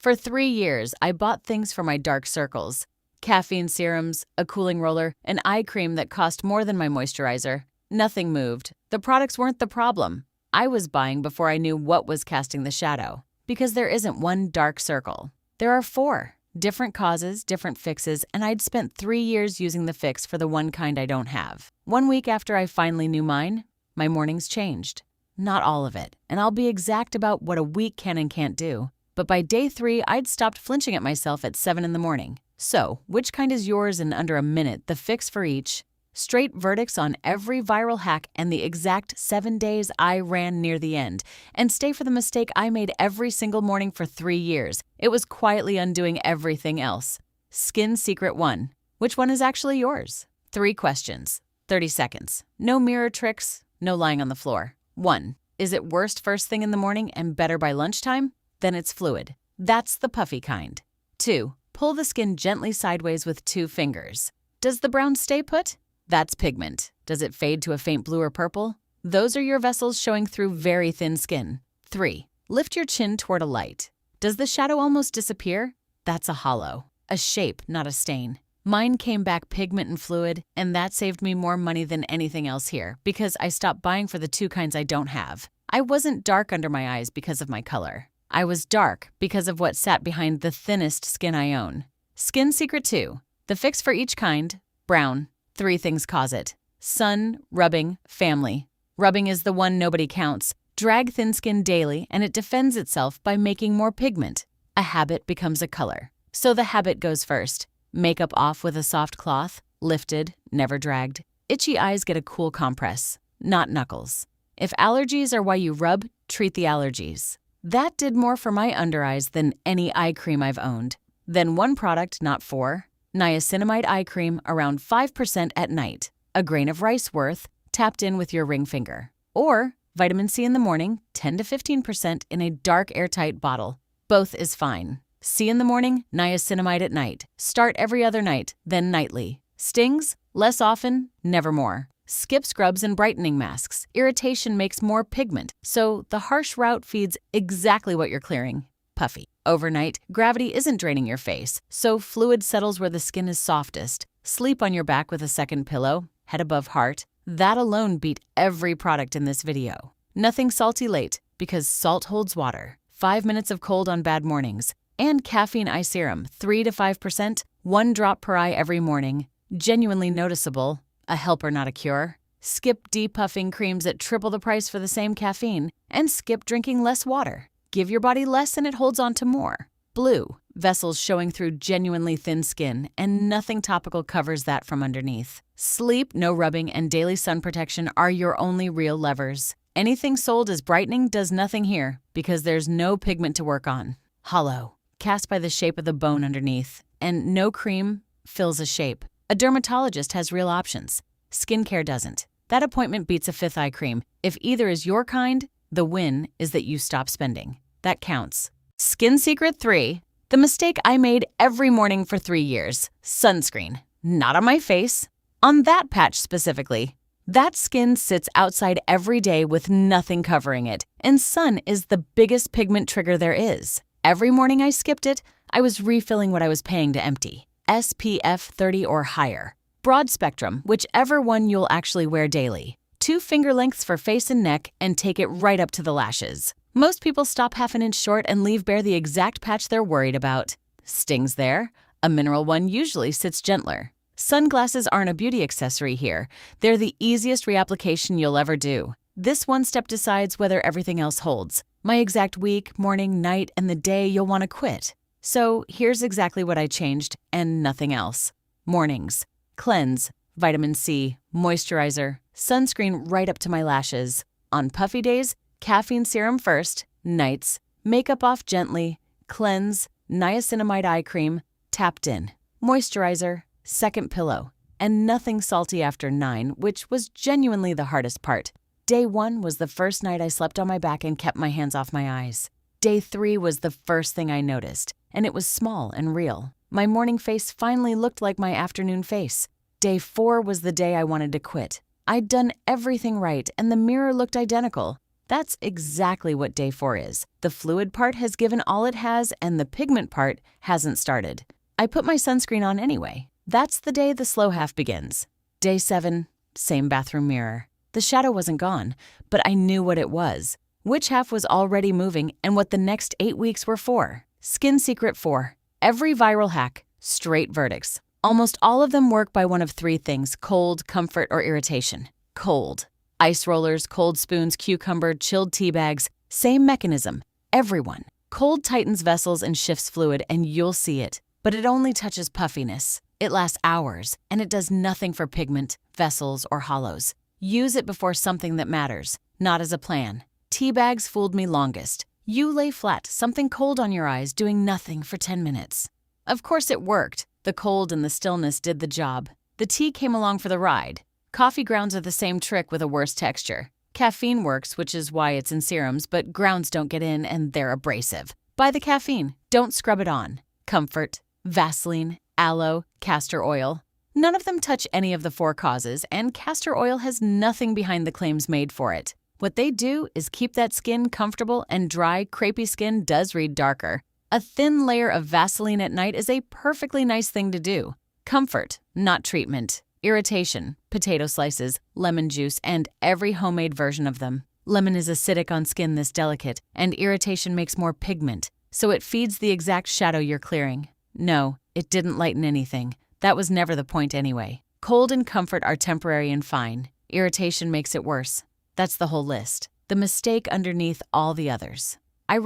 For 3 years, I bought things for my dark circles. Caffeine serums, a cooling roller, an eye cream that cost more than my moisturizer. Nothing moved. The products weren't the problem. I was buying before I knew what was casting the shadow. Because there isn't one dark circle. There are 4. Different causes, different fixes, and I'd spent 3 years using the fix for the one kind I don't have. 1 week after I finally knew mine, my mornings changed. Not all of it, and I'll be exact about what a week can and can't do. But by day 3, I'd stopped flinching at myself at 7 in the morning. So, which kind is yours in under a minute, the fix for each? Straight verdicts on every viral hack and the exact 7 days I ran near the end. And stay for the mistake I made every single morning for 3 years. It was quietly undoing everything else. Skin Secret 1. Which one is actually yours? 3 questions. 30 seconds. No mirror tricks, no lying on the floor. 1. Is it worst first thing in the morning and better by lunchtime? Then it's fluid. That's the puffy kind. 2. Pull the skin gently sideways with 2 fingers. Does the brown stay put? That's pigment. Does it fade to a faint blue or purple? Those are your vessels showing through very thin skin. 3. Lift your chin toward a light. Does the shadow almost disappear? That's a hollow. A shape, not a stain. Mine came back pigment and fluid, and that saved me more money than anything else here because I stopped buying for the 2 kinds I don't have. I wasn't dark under my eyes because of my color. I was dark because of what sat behind the thinnest skin I own. Skin Secret 2. The fix for each kind, brown. 3 things cause it. Sun, rubbing, family. Rubbing is the one nobody counts. Drag thin skin daily and it defends itself by making more pigment. A habit becomes a color. So the habit goes first. Makeup off with a soft cloth, lifted, never dragged. Itchy eyes get a cool compress, not knuckles. If allergies are why you rub, treat the allergies. That did more for my under eyes than any eye cream I've owned. Then 1 product, not 4. Niacinamide eye cream, around 5% at night. A grain of rice worth, tapped in with your ring finger. Or vitamin C in the morning, 10 to 15% in a dark airtight bottle. Both is fine. C in the morning, niacinamide at night. Start every other night, then nightly. Stings? Less often, never more. Skip scrubs and brightening masks. Irritation makes more pigment, so the harsh route feeds exactly what you're clearing. Puffy. Overnight, gravity isn't draining your face, so fluid settles where the skin is softest. Sleep on your back with a second pillow, head above heart. That alone beat every product in this video. Nothing salty late, because salt holds water. 5 minutes of cold on bad mornings. And caffeine eye serum, 3 to 5%, 1 drop per eye every morning. Genuinely noticeable. A helper, not a cure. Skip depuffing creams at triple the price for the same caffeine. And skip drinking less water. Give your body less and it holds on to more. Blue, vessels showing through genuinely thin skin, and nothing topical covers that from underneath. Sleep, no rubbing, and daily sun protection are your only real levers. Anything sold as brightening does nothing here because there's no pigment to work on. Hollow, cast by the shape of the bone underneath, and no cream fills a shape. A dermatologist has real options. Skincare doesn't. That appointment beats a 5th eye cream. If either is your kind, the win is that you stop spending. That counts. Skin Secret 3. The mistake I made every morning for 3 years. Sunscreen. Not on my face. On that patch specifically. That skin sits outside every day with nothing covering it, and sun is the biggest pigment trigger there is. Every morning I skipped it, I was refilling what I was paying to empty. SPF 30 or higher. Broad spectrum, whichever one you'll actually wear daily. 2 finger lengths for face and neck, and take it right up to the lashes. Most people stop half an inch short and leave bare the exact patch they're worried about. Stings there. A mineral one usually sits gentler. Sunglasses aren't a beauty accessory here. They're the easiest reapplication you'll ever do. This one step decides whether everything else holds. My exact week, morning, night, and the day you'll want to quit. So here's exactly what I changed and nothing else. Mornings. Cleanse. Vitamin C. Moisturizer. Sunscreen right up to my lashes. On puffy days, caffeine serum first. Nights. Makeup off gently. Cleanse. Niacinamide eye cream. Tapped in. Moisturizer. Second pillow. And nothing salty after 9, which was genuinely the hardest part. Day 1 was the first night I slept on my back and kept my hands off my eyes. Day 3 was the first thing I noticed, and it was small and real. My morning face finally looked like my afternoon face. Day 4 was the day I wanted to quit. I'd done everything right, and the mirror looked identical. That's exactly what day 4 is. The fluid part has given all it has, and the pigment part hasn't started. I put my sunscreen on anyway. That's the day the slow half begins. Day 7, same bathroom mirror. The shadow wasn't gone, but I knew what it was, which half was already moving, and what the next 8 weeks were for. Skin Secret 4. Every viral hack, straight verdicts. Almost all of them work by one of 3 things: cold, comfort, or irritation. Cold. Ice rollers, cold spoons, cucumber, chilled tea bags. Same mechanism. Everyone. Cold tightens vessels and shifts fluid, and you'll see it. But it only touches puffiness. It lasts hours, and it does nothing for pigment, vessels, or hollows. Use it before something that matters, not as a plan. Tea bags fooled me longest. You lay flat, something cold on your eyes, doing nothing for 10 minutes. Of course it worked. The cold and the stillness did the job. The tea came along for the ride. Coffee grounds are the same trick with a worse texture. Caffeine works, which is why it's in serums, but grounds don't get in and they're abrasive. Buy the caffeine. Don't scrub it on. Comfort, Vaseline, aloe, castor oil. None of them touch any of the 4 causes, and castor oil has nothing behind the claims made for it. What they do is keep that skin comfortable, and dry, crepey skin does read darker. A thin layer of Vaseline at night is a perfectly nice thing to do. Comfort, not treatment. Irritation, potato slices, lemon juice, and every homemade version of them. Lemon is acidic on skin this delicate, and irritation makes more pigment, so it feeds the exact shadow you're clearing. No, it didn't lighten anything. That was never the point anyway. Cold and comfort are temporary and fine. Irritation makes it worse. That's the whole list. The mistake underneath all the others. I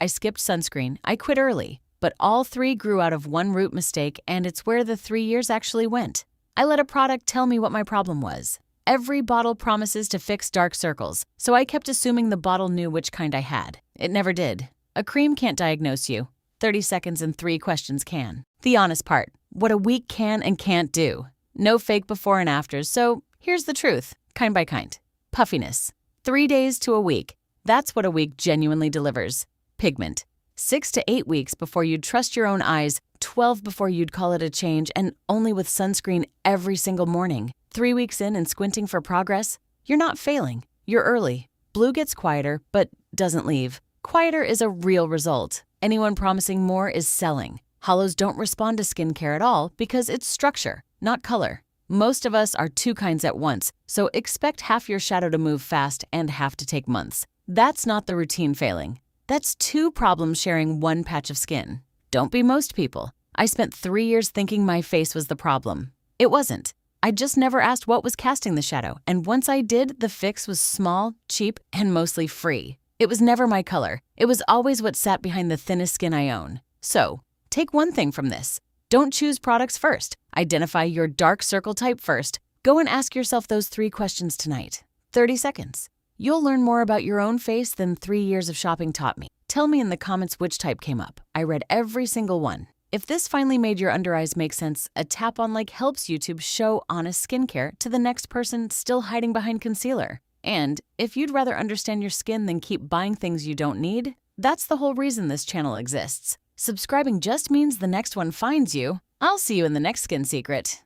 skipped sunscreen, I quit early, but all 3 grew out of one root mistake, and it's where the 3 years actually went. I let a product tell me what my problem was. Every bottle promises to fix dark circles, so I kept assuming the bottle knew which kind I had. It never did. A cream can't diagnose you. 30 seconds and 3 questions can. The honest part, what a week can and can't do. No fake before and afters, so here's the truth, kind by kind. Puffiness. 3 days to a week. That's what a week genuinely delivers. Pigment. 6 to 8 weeks before you'd trust your own eyes, 12 before you'd call it a change, and only with sunscreen every single morning. 3 weeks in and squinting for progress? You're not failing. You're early. Blue gets quieter, but doesn't leave. Quieter is a real result. Anyone promising more is selling. Hollows don't respond to skincare at all because it's structure, not color. Most of us are 2 kinds at once, so expect half your shadow to move fast and half to take months. That's not the routine failing. That's 2 problems sharing one patch of skin. Don't be most people. I spent 3 years thinking my face was the problem. It wasn't. I just never asked what was casting the shadow, and once I did, the fix was small, cheap, and mostly free. It was never my color. It was always what sat behind the thinnest skin I own. So, take one thing from this. Don't choose products first. Identify your dark circle type first. Go and ask yourself those 3 questions tonight. 30 seconds. You'll learn more about your own face than 3 years of shopping taught me. Tell me in the comments which type came up. I read every single one. If this finally made your under eyes make sense, a tap on like helps YouTube show honest skincare to the next person still hiding behind concealer. And if you'd rather understand your skin than keep buying things you don't need, that's the whole reason this channel exists. Subscribing just means the next one finds you. I'll see you in the next Skin Secret.